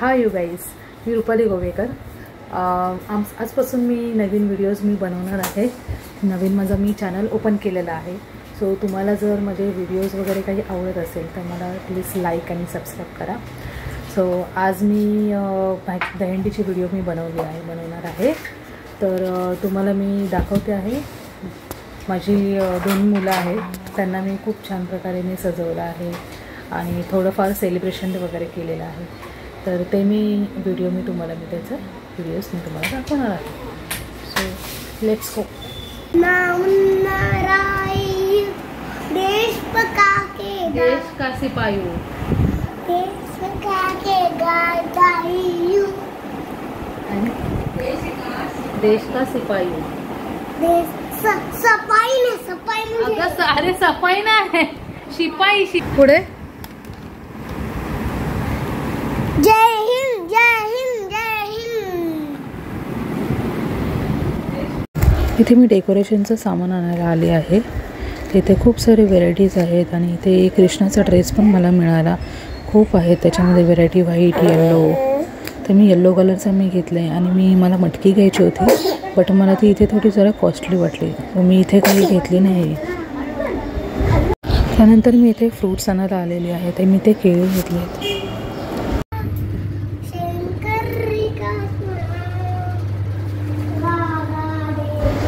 Hi you guys, मी रुपाली गोवेकर। आजपासून मी नवीन videos बनवणार आहे। नवीन माझा मी चॅनल ओपन केलेला आहे। सो तुम्हाला जर माझे व्हिडिओज वगैरे काही आवडत असेल तर मला प्लीज लाईक आणि सबस्क्राईब करा। सो आज मी दहीहंडीची व्हिडिओ मी बनवणार आहे। तर तुम्हाला मी दाखवते आहे। माझी 2 मुलं आहेत, त्यांना मी खूप छान प्रकारे मी सजवलं आहे आणि थोडंफार सेलिब्रेशन वगैरे केलेलं आहे। तर ते व्हिडिओ तुम्हाला त्याचं व्हिडिओज तुम्हाला दाखवणार आहे। So let's go. देश का सिपाही देश का सिपाही अरे सफाई नाही, शिपाई पुढे। जय हिंद जय हिंद जय हिंद। इथे मी डेकोरेशनचं सामान आणायला आले आहे। तिथे खूप सारे व्हेरायटीज आहेत आणि इथे कृष्णाचा ड्रेस पण मला मिळाला। खूप आहेत त्याच्यामध्ये व्हेरायटी, व्हाईट, येल्लो। तर मी येल्लो कलरचा घेतला आहे आणि मला मटकी घ्यायची होती, बट मला ती इथे थोडी जरा कॉस्टली वाटली, मी इथे काही घेतली नाही। त्यानंतर मी इथे फ्रूट्स आणायला आलेले आहे, ते मी ते केळी घेतले आहेत।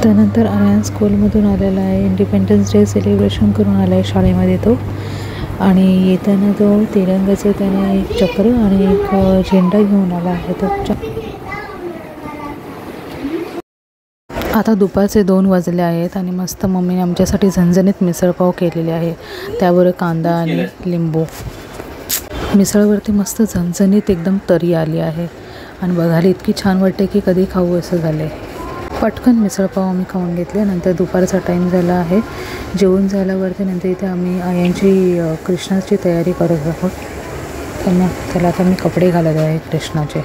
त्यानंतर आर्यन स्कूलमधून आलेला आहे, इंडिपेंडन्स डे सेलिब्रेशन करून आला आहे शाळेमध्ये तो। आणि येताना तो तिरंगाचं त्याने एक चक्र आणि एक झेंडा घेऊन आला आहे तो। आता दुपारचे 2 वाजले आहेत आणि मस्त मम्मीने आमच्यासाठी झणझणीत मिसळपाव केलेले आहे, त्यावर कांदा आणि लिंबू। मिसळवरती मस्त झणझणीत एकदम तरी आली आहे आणि बघायला इतकी छान वाटते की कधी खाऊ असं झालं आहे। पटकन मिसळपाव आम्ही खाऊन घेतले। नंतर दुपारचा टाईम झाला आहे, जेवून झाल्यावरती नंतर इथे आम्ही आयांची कृष्णाची तयारी करत आहोत। त्याला आता मी कपडे घालत आहे कृष्णाचे।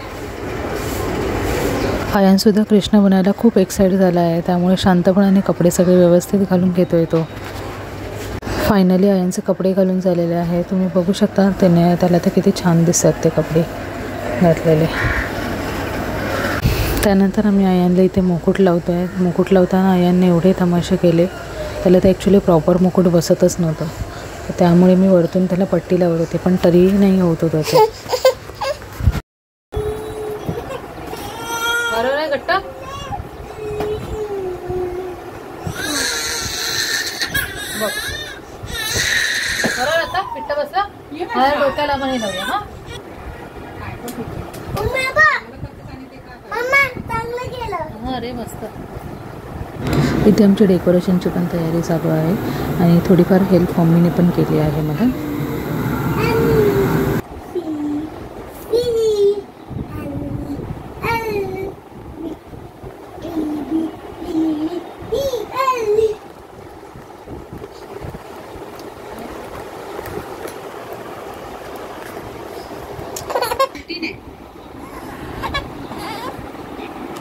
आयांसुद्धा कृष्ण बनायला खूप एक्साइट झाला आहे, त्यामुळे शांतपणाने कपडे सगळे व्यवस्थित घालून घेतोय तो। फायनली आयांचे कपडे घालून झालेले आहे, तुम्ही बघू शकता त्याला तर किती छान दिसतात ते कपडे घातलेले। त्यानंतर आम्ही आयांना इथे मुकुट लावतो आहे। मुकुट लावताना आयांने एवढे तमाशे केले, त्याला तर ॲक्च्युली प्रॉपर मुकुट बसतच नव्हतं, त्यामुळे मी वरतून त्याला पट्टी लावत होते, पण तरीही नाही होत होतं ते। बरोबर आहे गट्टा, बघ बरोबर। आता पिट्ट बसला, डोक्याला पण हे लावूया। हा अरे मस्त। इथे आमची डेकोरेशनची पण तयारी चालू आहे आणि थोडीफार हेल्प मम्मीने पण केली आहे मला।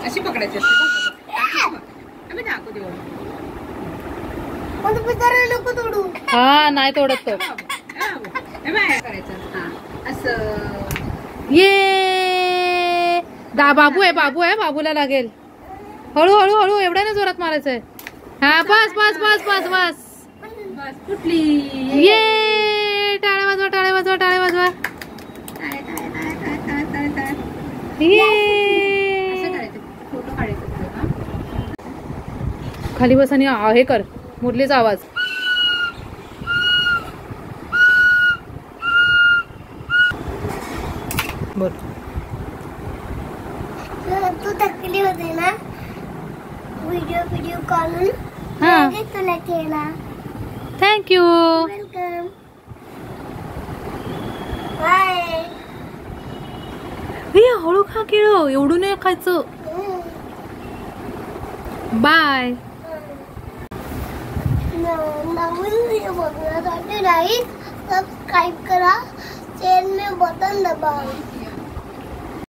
अशी पकडायची हा नाही तोडत तो। ये बाबू आहे, बाबूला लागेल। हळू हळू हळू, एवढ्या ना जोरात मारायचं आहे। हा बस बस बस बस बस कुठली ये टाळ्या वाजवा, टाळ्या वाजवा, टाळ्या वाजवा। खाली बस आणि हे कर, मुरलीचा आवाज। बोल। तू थकली होती ना व्हिडिओ कॉल तुला केला। Thank you, welcome, bye. हळू खा केळं, एवढं नाही खायचं। बाय। नवीन व्हिडिओ बघण्यासाठी लाईक सबस्क्राईब करा, शेअर में बटन दबाओ।